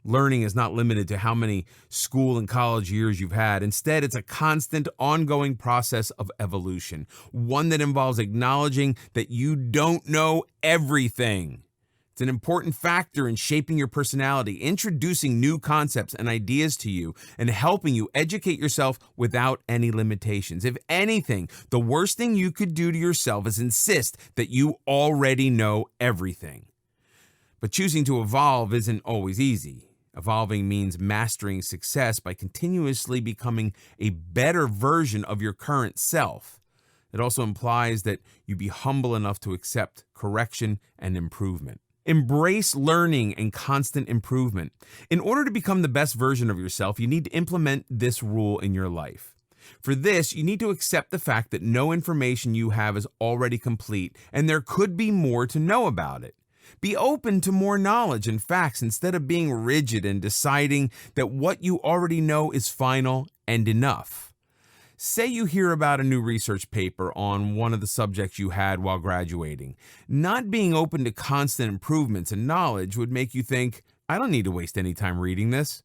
Speaker 1: Learning is not limited to how many school and college years you've had. Instead, it's a constant, ongoing process of evolution, one that involves acknowledging that you don't know everything. It's an important factor in shaping your personality, introducing new concepts and ideas to you, and helping you educate yourself without any limitations. If anything, the worst thing you could do to yourself is insist that you already know everything. But choosing to evolve isn't always easy. Evolving means mastering success by continuously becoming a better version of your current self. It also implies that you be humble enough to accept correction and improvement. Embrace learning and constant improvement. In order to become the best version of yourself, you need to implement this rule in your life. For this, you need to accept the fact that no information you have is already complete, and there could be more to know about it. Be open to more knowledge and facts instead of being rigid and deciding that what you already know is final and enough. Say you hear about a new research paper on one of the subjects you had while graduating. Not being open to constant improvements and knowledge would make you think, I don't need to waste any time reading this.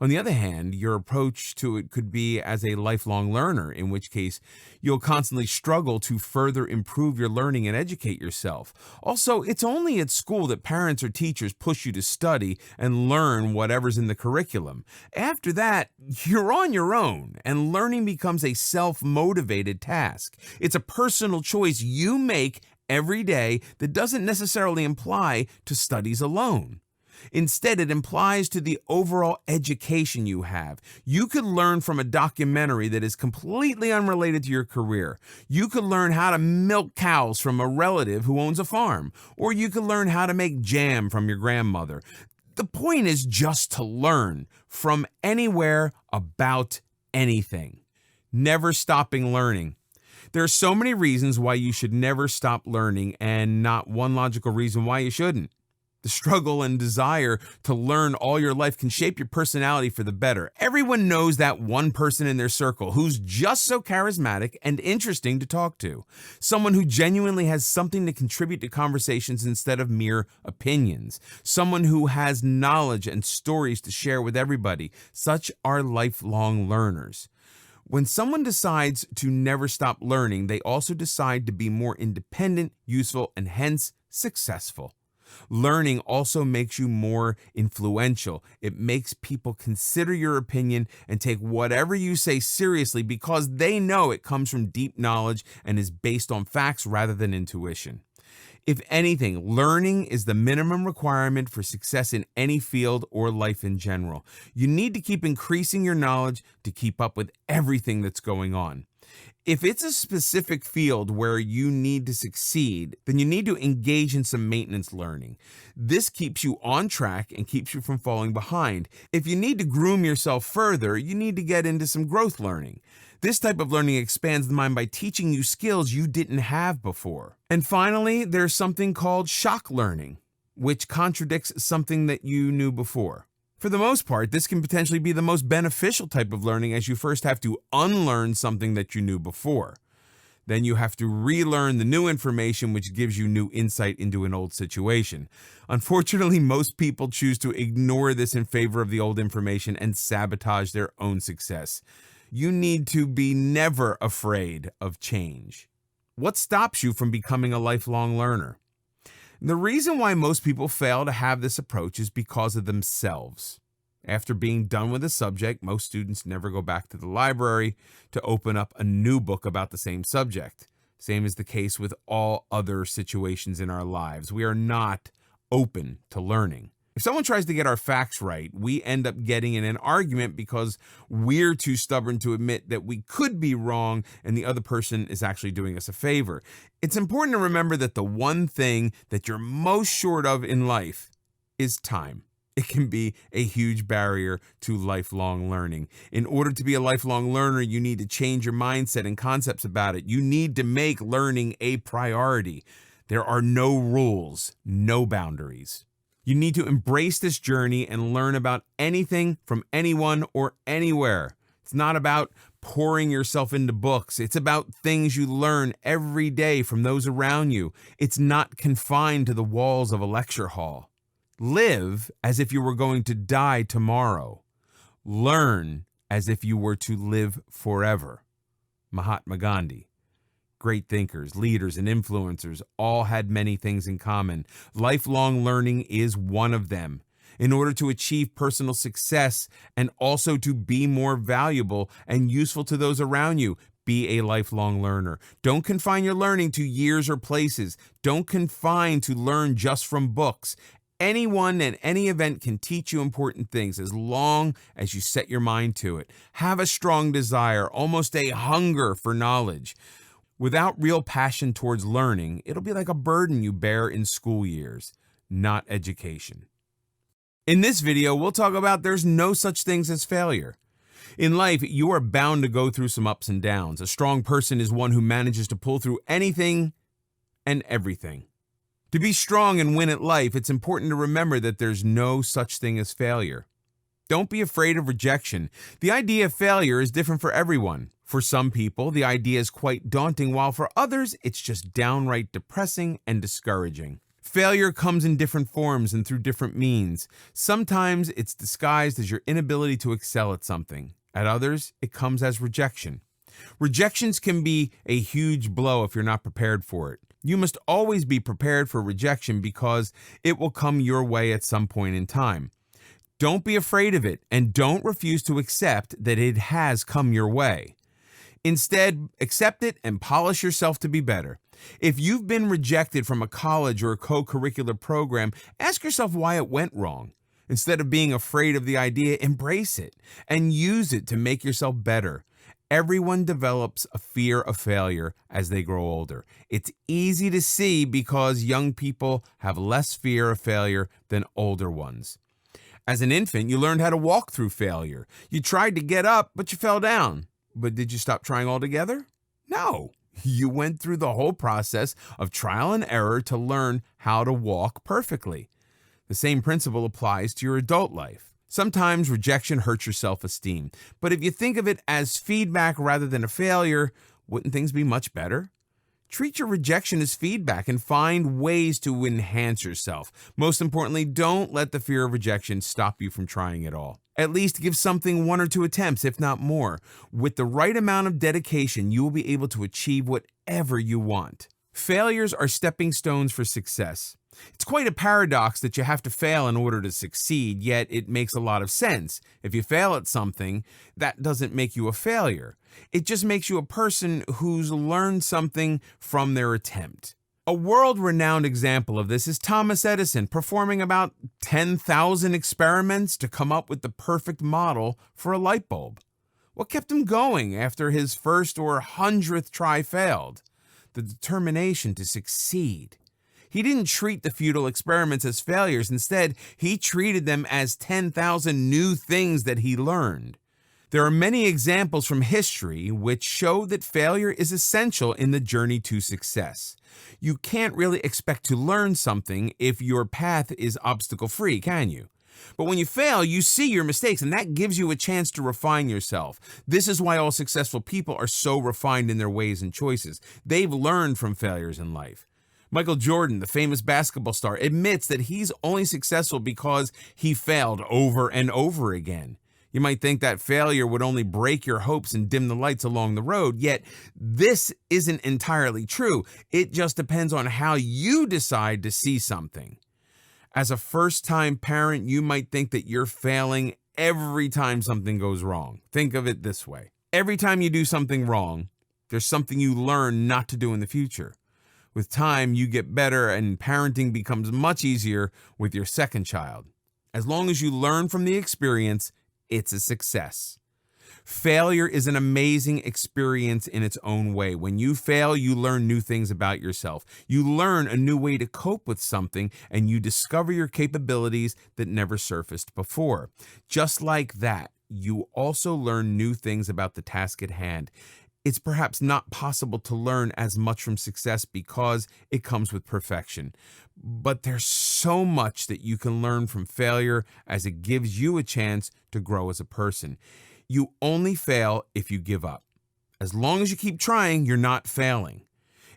Speaker 1: On the other hand, your approach to it could be as a lifelong learner, in which case you'll constantly struggle to further improve your learning and educate yourself. Also, it's only at school that parents or teachers push you to study and learn whatever's in the curriculum. After that, you're on your own, and learning becomes a self-motivated task. It's a personal choice you make every day that doesn't necessarily imply to studies alone. Instead, it implies to the overall education you have. You could learn from a documentary that is completely unrelated to your career. You could learn how to milk cows from a relative who owns a farm, or you could learn how to make jam from your grandmother. The point is just to learn from anywhere about anything. Never stopping learning. There are so many reasons why you should never stop learning, and not one logical reason why you shouldn't. The struggle and desire to learn all your life can shape your personality for the better. Everyone knows that one person in their circle who's just so charismatic and interesting to talk to. Someone who genuinely has something to contribute to conversations instead of mere opinions. Someone who has knowledge and stories to share with everybody. Such are lifelong learners. When someone decides to never stop learning, they also decide to be more independent, useful, and hence successful. Learning also makes you more influential. It makes people consider your opinion and take whatever you say seriously because they know it comes from deep knowledge and is based on facts rather than intuition. If anything, learning is the minimum requirement for success in any field or life in general. You need to keep increasing your knowledge to keep up with everything that's going on. If it's a specific field where you need to succeed, then you need to engage in some maintenance learning. This keeps you on track and keeps you from falling behind. If you need to groom yourself further, you need to get into some growth learning. This type of learning expands the mind by teaching you skills you didn't have before. And finally, there's something called shock learning, which contradicts something that you knew before. For the most part, this can potentially be the most beneficial type of learning as you first have to unlearn something that you knew before. Then you have to relearn the new information, which gives you new insight into an old situation. Unfortunately, most people choose to ignore this in favor of the old information and sabotage their own success. You need to be never afraid of change. What stops you from becoming a lifelong learner? The reason why most people fail to have this approach is because of themselves. After being done with a subject, most students never go back to the library to open up a new book about the same subject. Same is the case with all other situations in our lives. We are not open to learning. If someone tries to get our facts right, we end up getting in an argument because we're too stubborn to admit that we could be wrong and the other person is actually doing us a favor. It's important to remember that the one thing that you're most short of in life is time. It can be a huge barrier to lifelong learning. In order to be a lifelong learner, you need to change your mindset and concepts about it. You need to make learning a priority. There are no rules, no boundaries. You need to embrace this journey and learn about anything from anyone or anywhere. It's not about pouring yourself into books. It's about things you learn every day from those around you. It's not confined to the walls of a lecture hall. Live as if you were going to die tomorrow. Learn as if you were to live forever. Mahatma Gandhi. Great thinkers, leaders, and influencers all had many things in common. Lifelong learning is one of them. In order to achieve personal success and also to be more valuable and useful to those around you, be a lifelong learner. Don't confine your learning to years or places. Don't confine to learn just from books. Anyone and any event can teach you important things as long as you set your mind to it. Have a strong desire, almost a hunger for knowledge. Without real passion towards learning, it'll be like a burden you bear in school years, not education. In this video, we'll talk about there's no such things as failure. In life, you are bound to go through some ups and downs. A strong person is one who manages to pull through anything and everything. To be strong and win at life, it's important to remember that there's no such thing as failure. Don't be afraid of rejection. The idea of failure is different for everyone. For some people, the idea is quite daunting, while for others, it's just downright depressing and discouraging. Failure comes in different forms and through different means. Sometimes it's disguised as your inability to excel at something. At others, it comes as rejection. Rejections can be a huge blow if you're not prepared for it. You must always be prepared for rejection because it will come your way at some point in time. Don't be afraid of it and don't refuse to accept that it has come your way. Instead, accept it and polish yourself to be better. If you've been rejected from a college or a co-curricular program, ask yourself why it went wrong. Instead of being afraid of the idea, embrace it and use it to make yourself better. Everyone develops a fear of failure as they grow older. It's easy to see because young people have less fear of failure than older ones. As an infant, you learned how to walk through failure. You tried to get up, but you fell down. But did you stop trying altogether? No. You went through the whole process of trial and error to learn how to walk perfectly. The same principle applies to your adult life. Sometimes rejection hurts your self-esteem, but if you think of it as feedback rather than a failure, wouldn't things be much better? Treat your rejection as feedback and find ways to enhance yourself. Most importantly, don't let the fear of rejection stop you from trying at all. At least give something 1 or 2 attempts, if not more. With the right amount of dedication, you will be able to achieve whatever you want. Failures are stepping stones for success. It's quite a paradox that you have to fail in order to succeed, yet it makes a lot of sense. If you fail at something, that doesn't make you a failure. It just makes you a person who's learned something from their attempt. A world-renowned example of this is Thomas Edison performing about 10,000 experiments to come up with the perfect model for a light bulb. What kept him going after his first or 100th try failed? The determination to succeed. He didn't treat the futile experiments as failures. Instead, he treated them as 10,000 new things that he learned. There are many examples from history which show that failure is essential in the journey to success. You can't really expect to learn something if your path is obstacle-free, can you? But when you fail, you see your mistakes, and that gives you a chance to refine yourself. This is why all successful people are so refined in their ways and choices. They've learned from failures in life. Michael Jordan, the famous basketball star, admits that he's only successful because he failed over and over again. You might think that failure would only break your hopes and dim the lights along the road, yet this isn't entirely true. It just depends on how you decide to see something. As a first-time parent, you might think that you're failing every time something goes wrong. Think of it this way. Every time you do something wrong, there's something you learn not to do in the future. With time, you get better, and parenting becomes much easier with your second child. As long as you learn from the experience, it's a success. Failure is an amazing experience in its own way. When you fail, you learn new things about yourself. You learn a new way to cope with something, and you discover your capabilities that never surfaced before. Just like that, you also learn new things about the task at hand. It's perhaps not possible to learn as much from success because it comes with perfection. But there's so much that you can learn from failure, as it gives you a chance to grow as a person. You only fail if you give up. As long as you keep trying, you're not failing.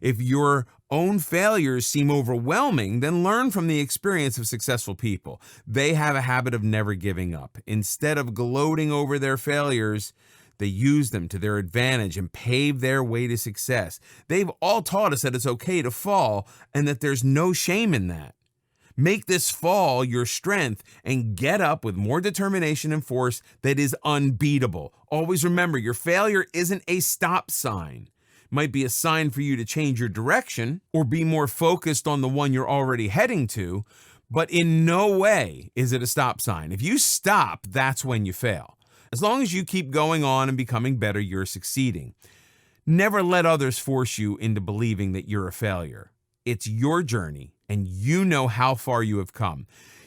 Speaker 1: If your own failures seem overwhelming, then learn from the experience of successful people. They have a habit of never giving up. Instead of gloating over their failures, they use them to their advantage and pave their way to success. They've all taught us that it's okay to fall and that there's no shame in that. Make this fall your strength and get up with more determination and force that is unbeatable. Always remember, your failure isn't a stop sign. It might be a sign for you to change your direction or be more focused on the one you're already heading to, but in no way is it a stop sign. If you stop, that's when you fail. As long as you keep going on and becoming better, you're succeeding. Never let others force you into believing that you're a failure. It's your journey, and you know how far you have come.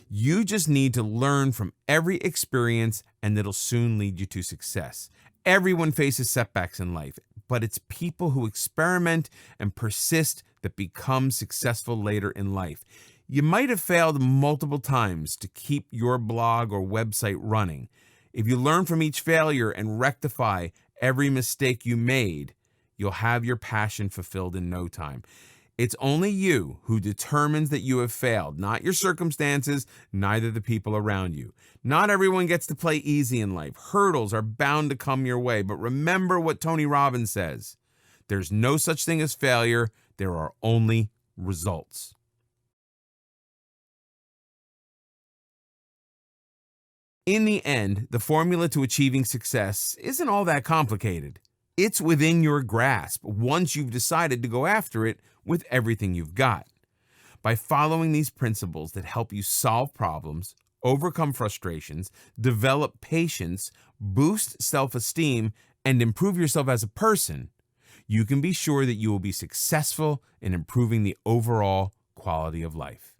Speaker 1: You just need to learn from every experience, and it'll soon lead you to success. Everyone faces setbacks in life, but it's people who experiment and persist that become successful later in life. You might have failed multiple times to keep your blog or website running. If you learn from each failure and rectify every mistake you made, you'll have your passion fulfilled in no time. It's only you who determines that you have failed, not your circumstances, neither the people around you. Not everyone gets to play easy in life. Hurdles are bound to come your way, but remember what Tony Robbins says. There's no such thing as failure. There are only results. In the end, the formula to achieving success isn't all that complicated. It's within your grasp once you've decided to go after it with everything you've got. By following these principles that help you solve problems, overcome frustrations, develop patience, boost self-esteem, and improve yourself as a person, you can be sure that you will be successful in improving the overall quality of life.